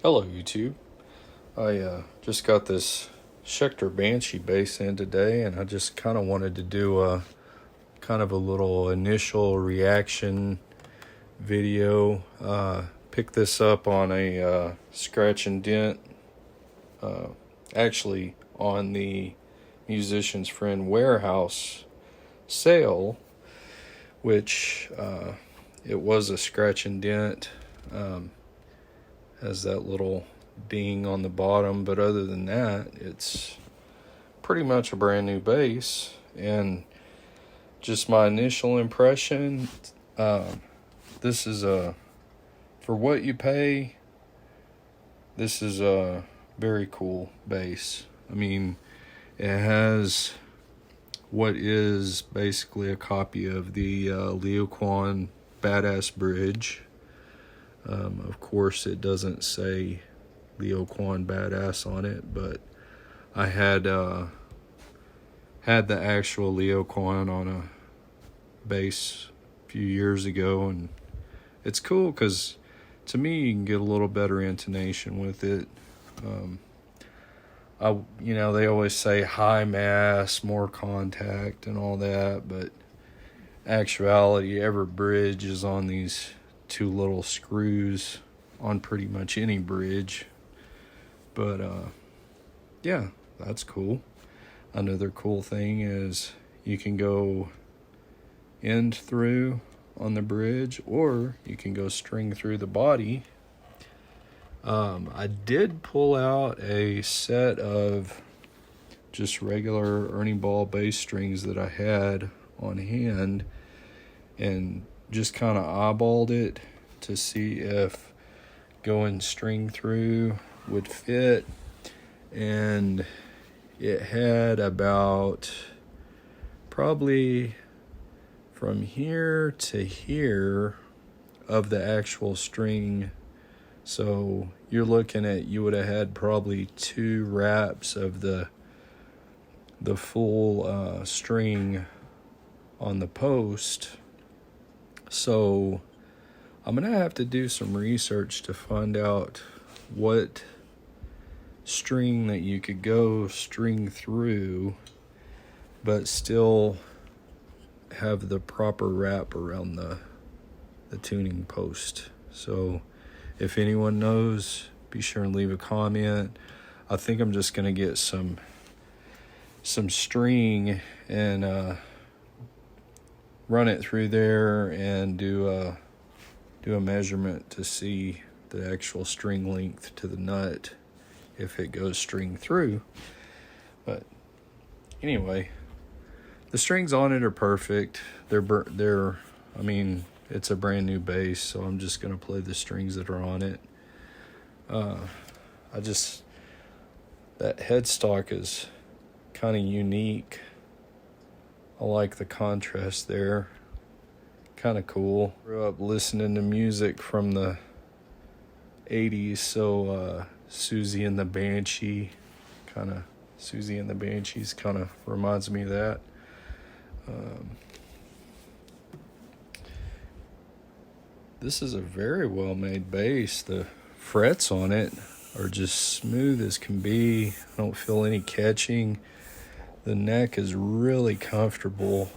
Hello YouTube. I just got this Schecter Banshee bass in today, and I just kind of wanted to do a kind of a little initial reaction video. Pick this up on a scratch and dent, actually on the Musician's Friend warehouse sale, which it was a scratch and dent. Has that little ding on the bottom, but other than that, it's pretty much a brand new bass. And just my initial impression, this is for what you pay, this is a very cool bass. I mean, it has what is basically a copy of the Leoquan Badass Bridge. Of course, it doesn't say Leoquan Badass on it, but I had the actual Leoquan on a bass a few years ago, and it's cool because to me you can get a little better intonation with it. They always say high mass, more contact, and all that, but actuality, every bridge is on these two little screws on pretty much any bridge. But yeah, that's cool. Another cool thing is you can go end through on the bridge, or you can go string through the body. I did pull out a set of just regular Ernie Ball bass strings that I had on hand and just kind of eyeballed it to see if going string through would fit. And it had about probably from here to here of the actual string. So you're looking at, you would have had probably 2 wraps of the full string on the post. So I'm going to have to do some research to find out what string that you could go string through but still have the proper wrap around the tuning post. So if anyone knows, be sure and leave a comment. I think I'm just going to get some string and run it through there and do a measurement to see the actual string length to the nut if it goes string through. But anyway, the strings on it are perfect. They're I mean, it's a brand new bass, so I'm just gonna play the strings that are on it. That headstock is kind of unique. I like the contrast there. Kind of cool. Grew up listening to music from the 80s, so Susie and the Banshees kind of reminds me of that. This is a very well made bass. The frets on it are just smooth as can be. I don't feel any catching. The neck is really comfortable.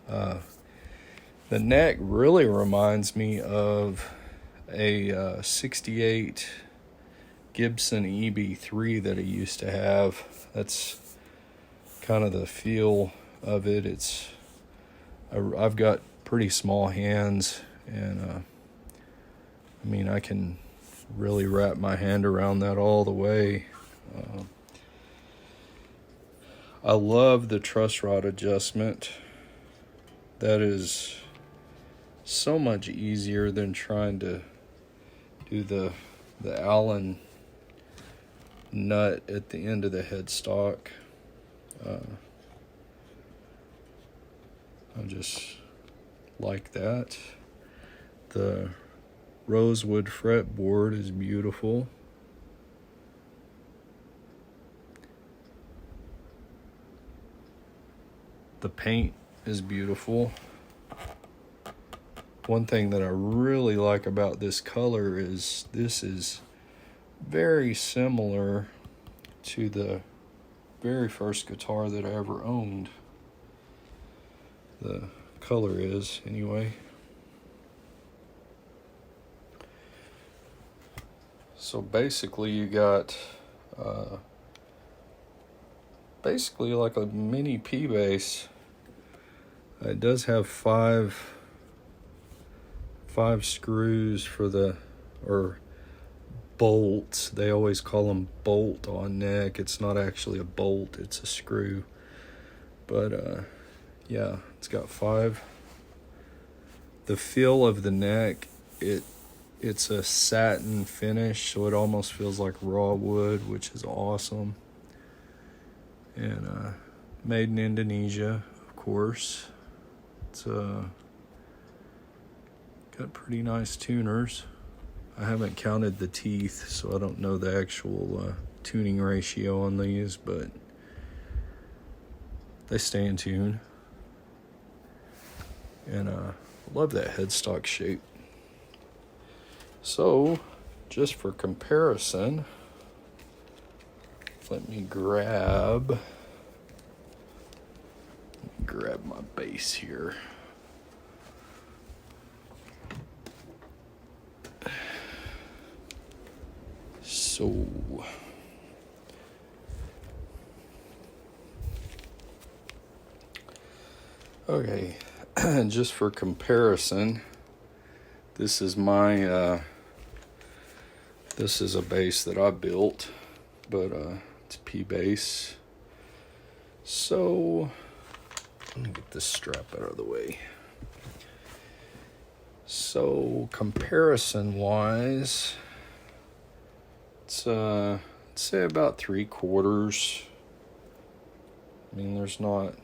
The neck really reminds me of a 68 Gibson EB3 that I used to have. That's kind of the feel of it. I've got pretty small hands, and I mean, I can really wrap my hand around that all the way. I love the truss rod adjustment. That is so much easier than trying to do the Allen nut at the end of the headstock. I just like that. The rosewood fretboard is beautiful. The paint is beautiful. One thing that I really like about this color is this is very similar to the very first guitar that I ever owned. The color is, anyway. So basically you got basically like a mini P bass. It does have five screws for the, or bolts. They always call them bolt on neck. It's not actually a bolt, it's a screw. But yeah, it's got 5. The feel of the neck, it's a satin finish, so it almost feels like raw wood, which is awesome. And made in Indonesia, of course. It's got pretty nice tuners. I haven't counted the teeth, so I don't know the actual tuning ratio on these, but they stay in tune. And love that headstock shape. So, just for comparison, let me grab my bass here. So, okay, just for comparison, this is my this is a bass that I built, but it's P bass. So let me get this strap out of the way. So comparison wise, it's I'd say about 3/4. I mean, there's not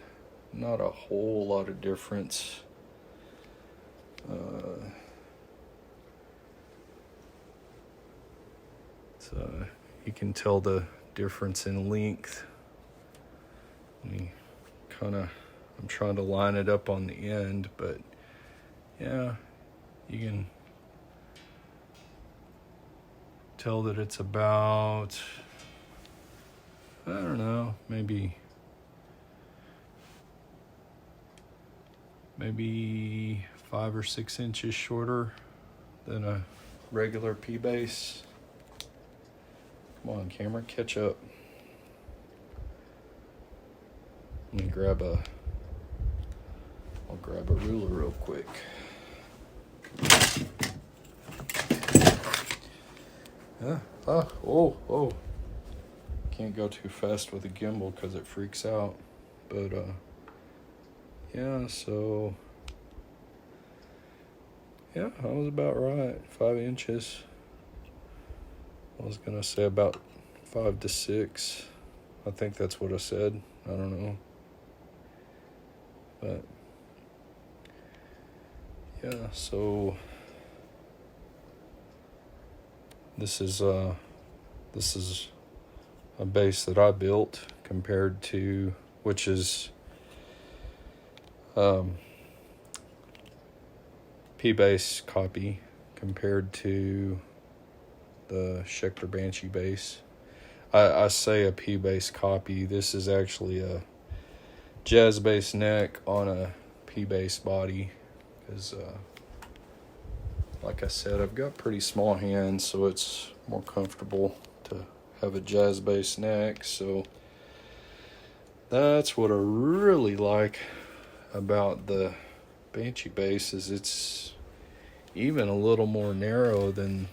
a whole lot of difference. You can tell the difference in length. I'm trying to line it up on the end, but yeah, you can tell that it's about, I don't know, maybe 5 or 6 inches shorter than a regular P bass. Come on, camera, catch up. Let me I'll grab a ruler real quick. Oh. Can't go too fast with a gimbal because it freaks out. But, yeah, so, yeah, I was about right. 5 inches. I was going to say about 5 to 6. I think that's what I said. I don't know. But, yeah, so this is a bass that I built compared to, which is P bass copy compared to the Schecter Banshee Bass. I say a P bass copy. This is actually a jazz bass neck on a P bass body, because like I said, I've got pretty small hands, so it's more comfortable to have a jazz bass neck. So that's what I really like about the Banshee bass, is it's even a little more narrow than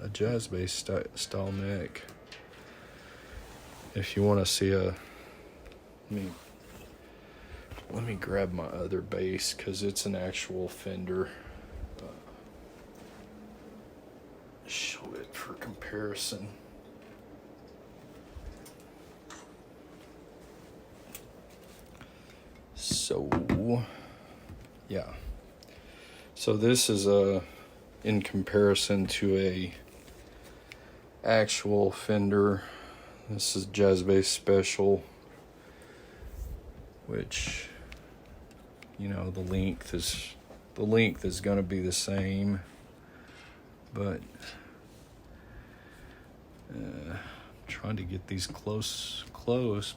a jazz bass style neck. If you want to see let me grab my other bass, because it's an actual Fender. Show it for comparison. So, yeah. So this is in comparison to a actual Fender. This is Jazz Bass Special, which, you know, the length is going to be the same, but I'm trying to get these close,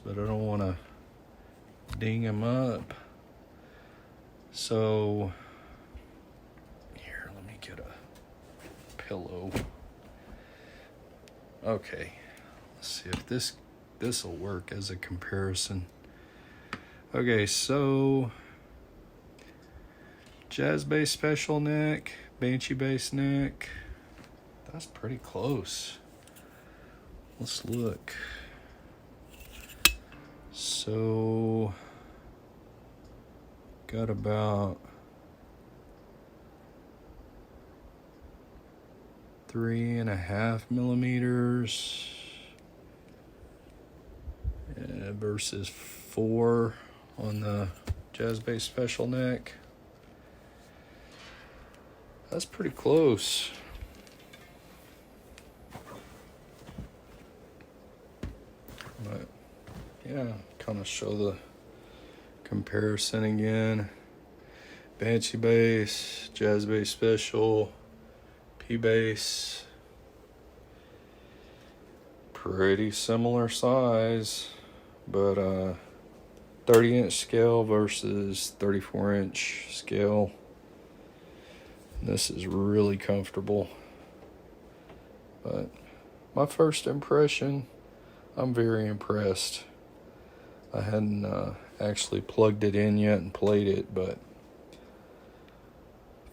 but I don't want to ding them up. So here, let me get a pillow. Okay, let's see if this will work as a comparison. Okay, so Jazz Bass Special neck, Banshee Bass neck. That's pretty close. Let's look. So got about 3.5 millimeters versus 4 on the Jazz Bass Special neck. That's pretty close. But yeah, kind of show the comparison again. Banshee Bass, Jazz Bass Special, P Bass. Pretty similar size, but 30-inch scale versus 34-inch scale. This is really comfortable. But my first impression, I'm very impressed. I hadn't actually plugged it in yet and played it, but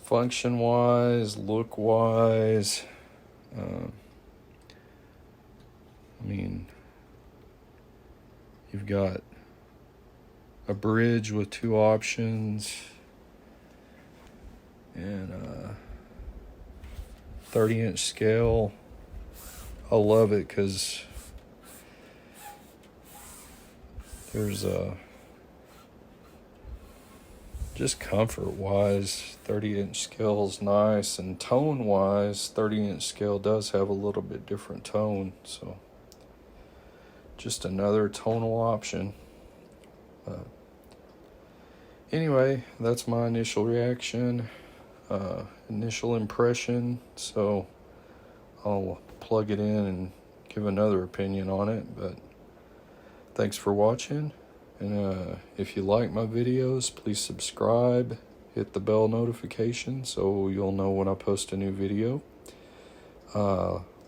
function-wise, look-wise, I mean, you've got a bridge with 2 options and a 30-inch scale. I love it because there's just comfort-wise, 30-inch scale is nice, and tone-wise, 30-inch scale does have a little bit different tone, so just another tonal option. Anyway, that's my initial reaction, initial impression, so I'll plug it in and give another opinion on it, but thanks for watching. And if you like my videos, please subscribe, hit the bell notification so you'll know when I post a new video.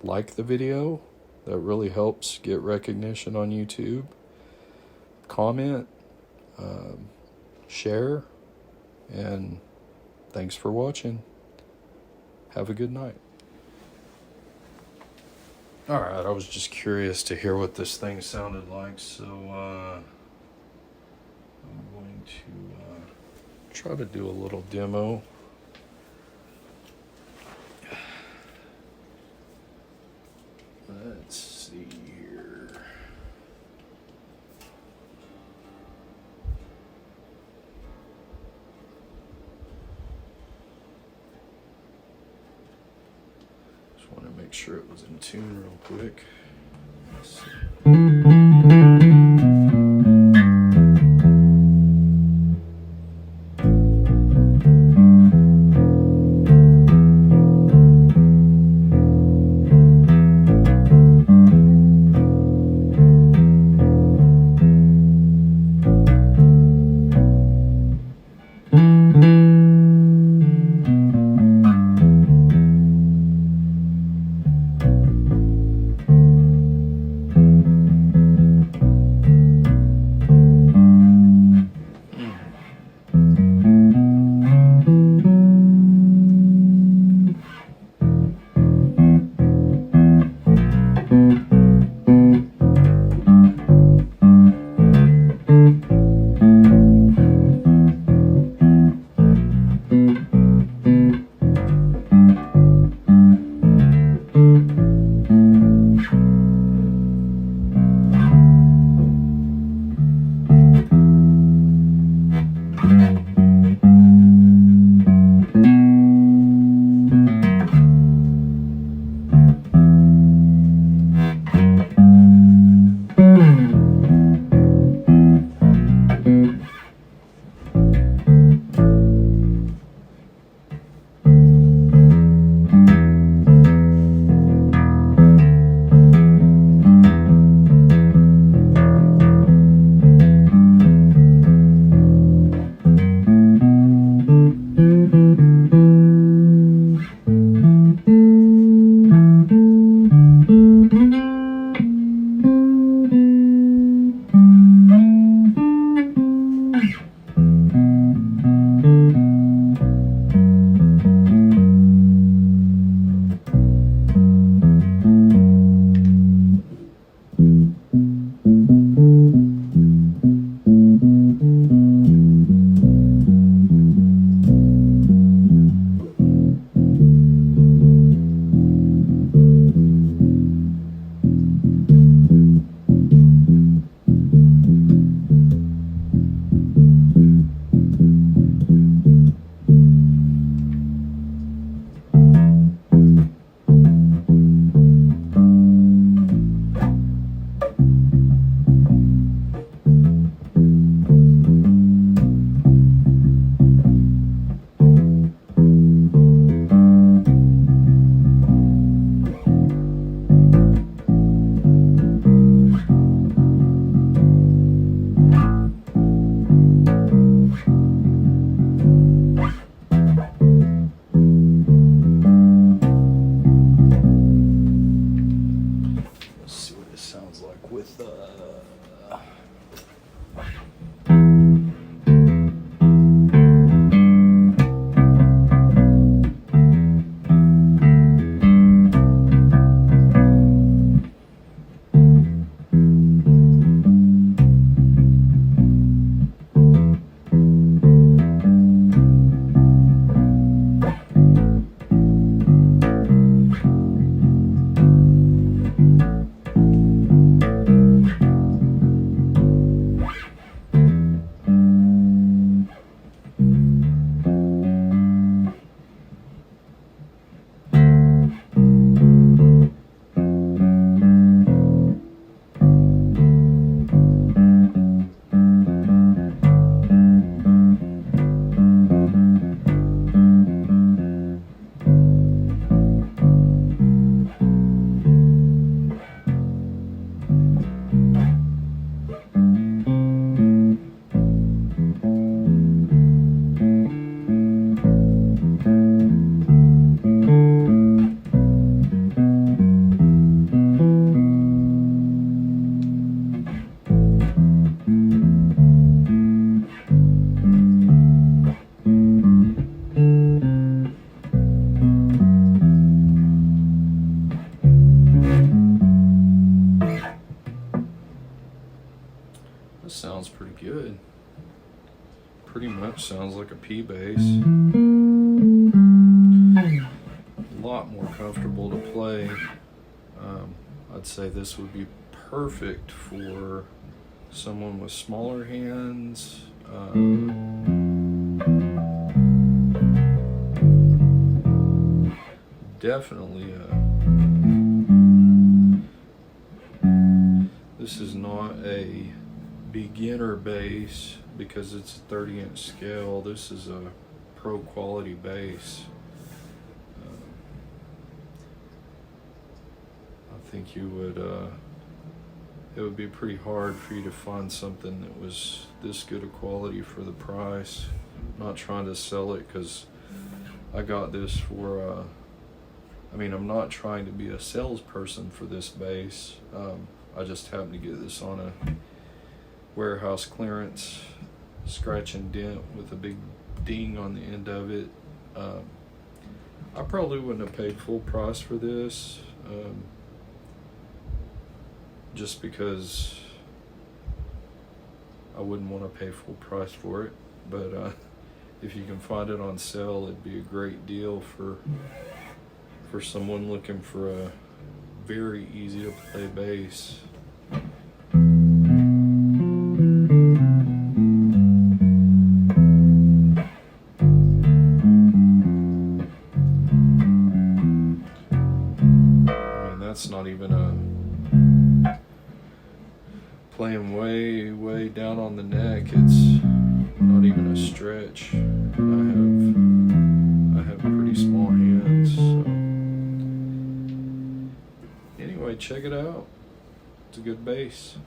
Like the video, that really helps get recognition on YouTube. Comment, share, and thanks for watching. Have a good night. Alright, I was just curious to hear what this thing sounded like, so I'm going to try to do a little demo. Let's see here. Just want to make sure it was in tune real quick. Let's see. with This sounds pretty good. Pretty much sounds like a P bass. A lot more comfortable to play. I'd say this would be perfect for someone with smaller hands. Definitely this is not a beginner bass because it's a 30-inch scale. This is a pro quality bass. I think you would it would be pretty hard for you to find something that was this good a quality for the price. I'm not trying to sell it because I got this for I'm not trying to be a salesperson for this bass. I just happened to get this on a warehouse clearance scratch and dent with a big ding on the end of it. I probably wouldn't have paid full price for this, just because I wouldn't want to pay full price for it. But if you can find it on sale, it'd be a great deal for someone looking for a very easy to play bass. That's not even playing way down on the neck. It's not even a stretch. I have pretty small hands. So. Anyway, check it out. It's a good bass.